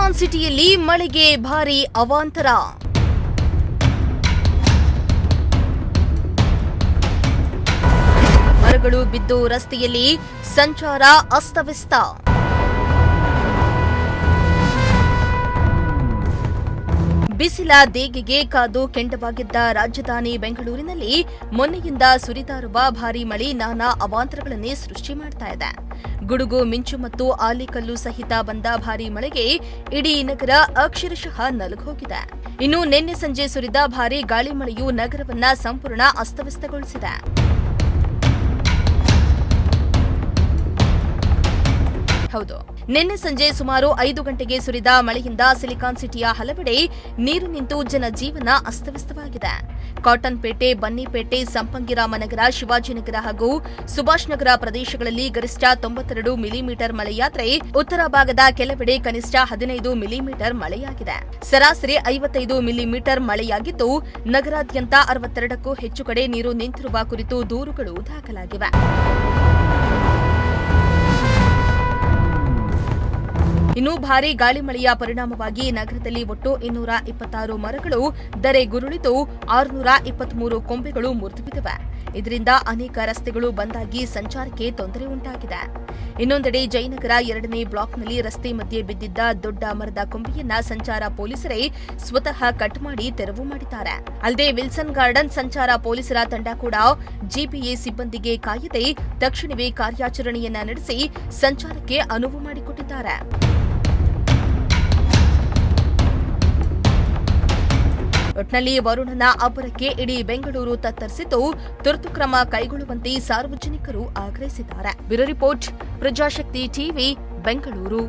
Silicon ಸಿಟಿಯಲ್ಲಿ ಮಳೆಗೆ ಭಾರೀ ಅವಾಂತರ. ಮರಗಳು ಬಿದ್ದು ರಸ್ತೆಯಲ್ಲಿ ಸಂಚಾರ ಅಸ್ತವ್ಯಸ್ತ. ಬಿಸಿಲ ದೇಗಿಗೆ ಕಾದು ಕೆಂಡವಾಗಿದ್ದ ರಾಜಧಾನಿ ಬೆಂಗಳೂರಿನಲ್ಲಿ ಮೊನ್ನೆಯಿಂದ ಸುರಿದಾರುವ ಭಾರೀ ಮಳೆ ನಾನಾ ಅವಾಂತರಗಳನ್ನೇ ಸೃಷ್ಟಿ ಮಾಡ್ತಾ ಇದೆ. ಗುಡುಗು ಮಿಂಚು ಮತ್ತು ಆಲಿಕಲ್ಲು ಸಹಿತ ಬಂದ ಭಾರೀ ಮಳೆಗೆ ಇಡೀ ನಗರ ಅಕ್ಷರಶಃ ನಲುಗೋಗಿದೆ. ಇನ್ನು ನಿನ್ನೆ ಸಂಜೆ ಸುರಿದ ಭಾರೀ ಗಾಳಿ ಮಳೆಯು ನಗರವನ್ನ ಸಂಪೂರ್ಣ ಅಸ್ತವ್ಯಸ್ತಗೊಳಿಸಿದೆ. ಹೌದು, ನಿನ್ನೆ ಸಂಜೆ ಸುಮಾರು 5 ಗಂಟೆಗೆ ಸುರಿದ ಮಳೆಯಿಂದ ಸಿಲಿಕಾನ್ ಸಿಟಿಯ ಹಲವೆಡೆ ನೀರು ನಿಂತು ಜನಜೀವನ ಅಸ್ತವ್ಯಸ್ತವಾಗಿದೆ. ಕಾಟನ್ ಪೇಟೆ, ಬನ್ನಿಪೇಟೆ, ಸಂಪಂಗಿರಾಮನಗರ, ಶಿವಾಜಿನಗರ ಹಾಗೂ ಸುಭಾಷ್ ನಗರ ಪ್ರದೇಶಗಳಲ್ಲಿ ಗರಿಷ್ಠ 92 ಮಿಲಿಮೀಟರ್ ಮಳೆಯಾದರೆ ಉತ್ತರ ಭಾಗದ ಕೆಲವೆಡೆ ಕನಿಷ್ಠ 15 ಮಿಲಿಮೀಟರ್ ಮಳೆಯಾಗಿದೆ. ಸರಾಸರಿ 55 ಮಿಲಿಮೀಟರ್ ಮಳೆಯಾಗಿದ್ದು ನಗರಾದ್ಯಂತ 62ಕ್ಕೂ ಹೆಚ್ಚು ಕಡೆ ನೀರು ನಿಂತಿರುವ ಕುರಿತು ದೂರುಗಳು ದಾಖಲಾಗಿವೆ. ಇನ್ನು ಭಾರೀ ಗಾಳಿ ಮಳೆಯ ಪರಿಣಾಮವಾಗಿ ನಗರದಲ್ಲಿ ಒಟ್ಟು 226 ಮರಗಳು ಧರೆಗುರುಳಿದ್ದು 623 ಕೊಂಬೆಗಳು ಮುರಿದುಬಿದ್ದಿವೆ. ಇದರಿಂದ ಅನೇಕ ರಸ್ತೆಗಳು ಬಂದಾಗಿ ಸಂಚಾರಕ್ಕೆ ತೊಂದರೆ ಉಂಟಾಗಿದೆ. ಇನ್ನೊಂದೆಡೆ ಜಯನಗರ 2ನೇ ಬ್ಲಾಕ್ನಲ್ಲಿ ರಸ್ತೆ ಮಧ್ಯೆ ಬಿದ್ದಿದ್ದ ದೊಡ್ಡ ಮರದ ಕೊಂಬೆಯನ್ನ ಸಂಚಾರ ಪೊಲೀಸರೇ ಸ್ವತಃ ಕಟ್ ಮಾಡಿ ತೆರವು ಮಾಡಿದ್ದಾರೆ. ಅಲ್ಲದೆ ವಿಲ್ಸನ್ ಗಾರ್ಡನ್ ಸಂಚಾರ ಪೊಲೀಸರ ತಂಡ ಕೂಡ ಜಿಪಿಎ ಸಿಬ್ಬಂದಿಗೆ ಕಾಯದೆ ತಕ್ಷಣವೇ ಕಾರ್ಯಾಚರಣೆಯನ್ನ ನಡೆಸಿ ಸಂಚಾರಕ್ಕೆ ಅನುವು ಮಾಡಿಕೊಟ್ಟಿದ್ದಾರೆ. ಒಟ್ನಲ್ಲಿ ವರುಣನ ಅಬ್ಬರಕ್ಕೆ ಇಡೀ ಬೆಂಗಳೂರು ತತ್ತರಿಸಿದ್ದು ತುರ್ತು ಕ್ರಮ ಕೈಗೊಳ್ಳುವಂತೆ ಸಾರ್ವಜನಿಕರು ಆಗ್ರಹಿಸಿದ್ದಾರೆ. Bureau report, Prajashakti TV, Bengaluru.